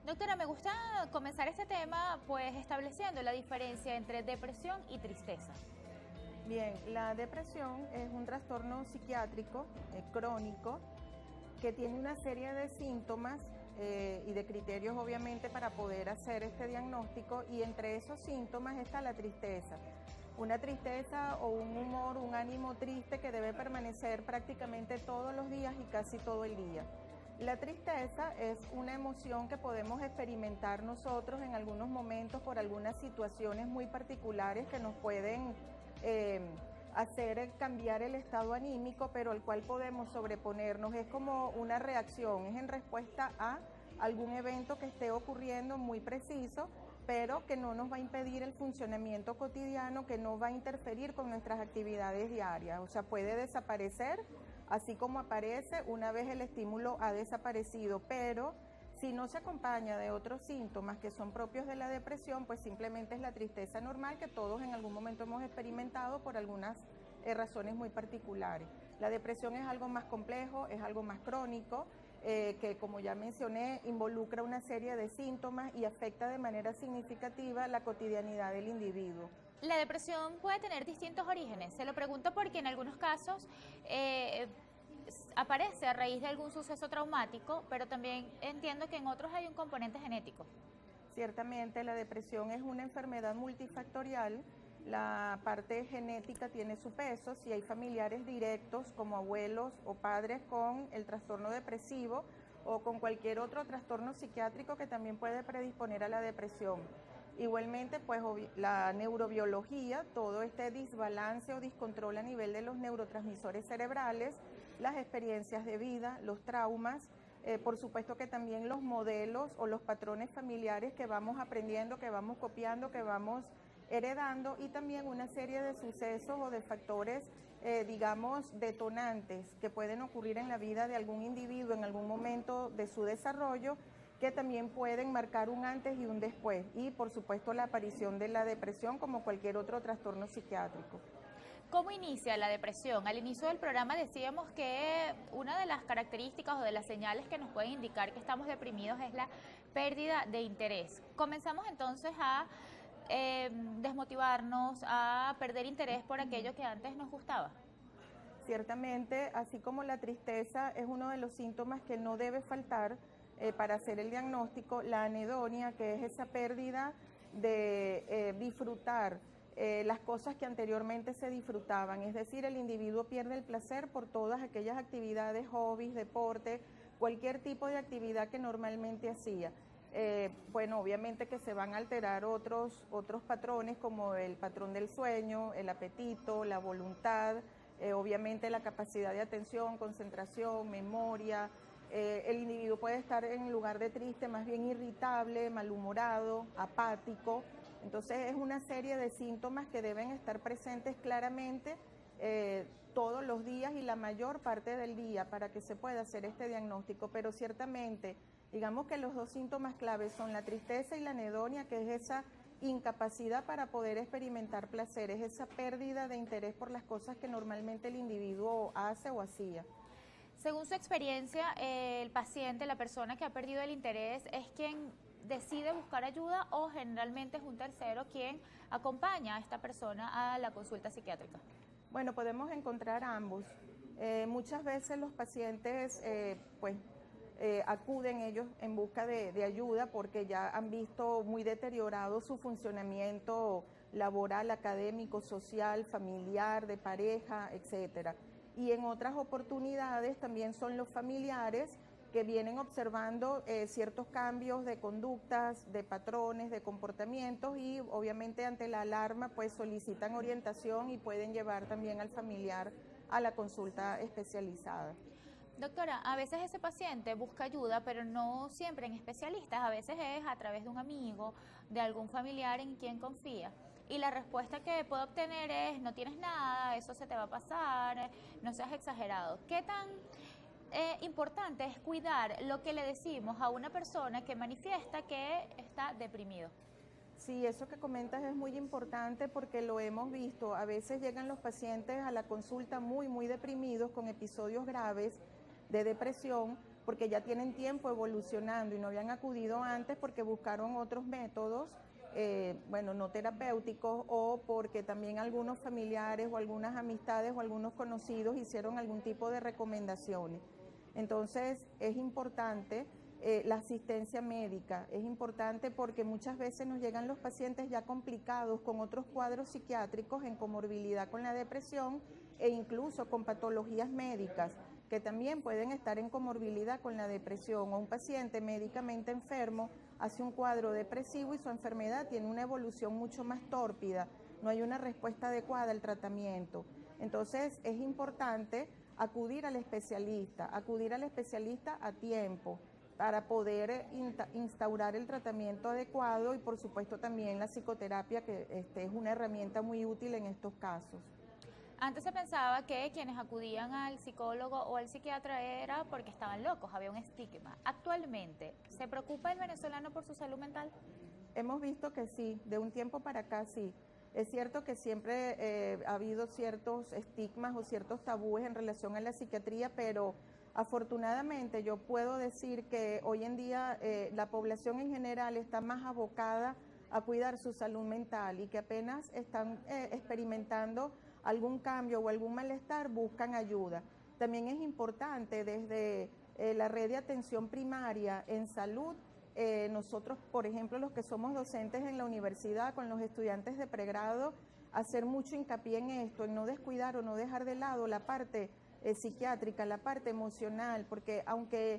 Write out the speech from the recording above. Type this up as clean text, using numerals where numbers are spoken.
Doctora, me gusta comenzar este tema pues estableciendo la diferencia entre depresión y tristeza. Bien, la depresión es un trastorno psiquiátrico crónico que tiene una serie de síntomas y de criterios obviamente para poder hacer este diagnóstico, y entre esos síntomas está la tristeza. Una tristeza o un humor, un ánimo triste que debe permanecer prácticamente todos los días y casi todo el día. La tristeza es una emoción que podemos experimentar nosotros en algunos momentos por algunas situaciones muy particulares que nos pueden hacer cambiar el estado anímico, pero al cual podemos sobreponernos. Es como una reacción, es en respuesta a algún evento que esté ocurriendo muy preciso, pero que no nos va a impedir el funcionamiento cotidiano, que no va a interferir con nuestras actividades diarias. O sea, puede desaparecer así como aparece una vez el estímulo ha desaparecido, pero si no se acompaña de otros síntomas que son propios de la depresión, pues simplemente es la tristeza normal que todos en algún momento hemos experimentado por algunas razones muy particulares. La depresión es algo más complejo, es algo más crónico, que como ya mencioné, involucra una serie de síntomas y afecta de manera significativa la cotidianidad del individuo. La depresión puede tener distintos orígenes. Se lo pregunto porque en algunos casos eh, aparece a raíz de algún suceso traumático, pero también entiendo que en otros hay un componente genético. Ciertamente la depresión es una enfermedad multifactorial. La parte genética tiene su peso. Si hay familiares directos como abuelos o padres con el trastorno depresivo o con cualquier otro trastorno psiquiátrico que también puede predisponer a la depresión. Igualmente, pues la neurobiología, todo este desbalance o descontrol a nivel de los neurotransmisores cerebrales, las experiencias de vida, los traumas, por supuesto que también los modelos o los patrones familiares que vamos aprendiendo, que vamos copiando, que vamos heredando, y también una serie de sucesos o de factores, digamos, detonantes que pueden ocurrir en la vida de algún individuo en algún momento de su desarrollo, que también pueden marcar un antes y un después, y por supuesto la aparición de la depresión como cualquier otro trastorno psiquiátrico. ¿Cómo inicia la depresión? Al inicio del programa decíamos que una de las características o de las señales que nos pueden indicar que estamos deprimidos es la pérdida de interés. Comenzamos entonces a desmotivarnos, a perder interés por aquello que antes nos gustaba. Ciertamente, así como la tristeza es uno de los síntomas que no debe faltar para hacer el diagnóstico, la anedonia, que es esa pérdida de disfrutar las cosas que anteriormente se disfrutaban, es decir, el individuo pierde el placer por todas aquellas actividades, hobbies, deporte, cualquier tipo de actividad que normalmente hacía. Bueno, obviamente que se van a alterar otros patrones como el patrón del sueño, el apetito, la voluntad, obviamente la capacidad de atención, concentración, memoria. El individuo puede estar en lugar de triste, más bien irritable, malhumorado, apático. Entonces es una serie de síntomas que deben estar presentes claramente todos los días y la mayor parte del día para que se pueda hacer este diagnóstico. Pero ciertamente, digamos que los dos síntomas claves son la tristeza y la anedonia, que es esa incapacidad para poder experimentar placer, es esa pérdida de interés por las cosas que normalmente el individuo hace o hacía. Según su experiencia, el paciente, la persona que ha perdido el interés, es quien decide buscar ayuda o generalmente es un tercero quien acompaña a esta persona a la consulta psiquiátrica. Bueno, podemos encontrar ambos. Muchas veces los pacientes acuden ellos en busca de ayuda porque ya han visto muy deteriorado su funcionamiento laboral, académico, social, familiar, de pareja, etcétera. Y en otras oportunidades también son los familiares que vienen observando ciertos cambios de conductas, de patrones, de comportamientos, y obviamente ante la alarma pues solicitan orientación y pueden llevar también al familiar a la consulta especializada. Doctora, a veces ese paciente busca ayuda, pero no siempre en especialistas, a veces es a través de un amigo, de algún familiar en quien confía. Y la respuesta que puede obtener es, no tienes nada, eso se te va a pasar, no seas exagerado. ¿Qué tan importante es cuidar lo que le decimos a una persona que manifiesta que está deprimido? Sí, eso que comentas es muy importante porque lo hemos visto. A veces llegan los pacientes a la consulta muy deprimidos, con episodios graves de depresión, porque ya tienen tiempo evolucionando y no habían acudido antes porque buscaron otros métodos, bueno, no terapéuticos, o porque también algunos familiares o algunas amistades o algunos conocidos hicieron algún tipo de recomendaciones. Entonces es importante la asistencia médica, es importante porque muchas veces nos llegan los pacientes ya complicados con otros cuadros psiquiátricos en comorbilidad con la depresión e incluso con patologías médicas que también pueden estar en comorbilidad con la depresión, o un paciente médicamente enfermo hace un cuadro depresivo y su enfermedad tiene una evolución mucho más tórpida, no hay una respuesta adecuada al tratamiento. Entonces es importante acudir al especialista a tiempo para poder instaurar el tratamiento adecuado y por supuesto también la psicoterapia, que es una herramienta muy útil en estos casos. Antes se pensaba que quienes acudían al psicólogo o al psiquiatra era porque estaban locos, había un estigma. Actualmente, ¿se preocupa el venezolano por su salud mental? Hemos visto que sí, de un tiempo para acá sí. Es cierto que siempre ha habido ciertos estigmas o ciertos tabúes en relación a la psiquiatría, pero afortunadamente yo puedo decir que hoy en día la población en general está más abocada a cuidar su salud mental y que apenas están experimentando algún cambio o algún malestar, buscan ayuda. También es importante desde la red de atención primaria en salud, nosotros, por ejemplo, los que somos docentes en la universidad con los estudiantes de pregrado, hacer mucho hincapié en esto, en no descuidar o no dejar de lado la parte psiquiátrica, la parte emocional, porque aunque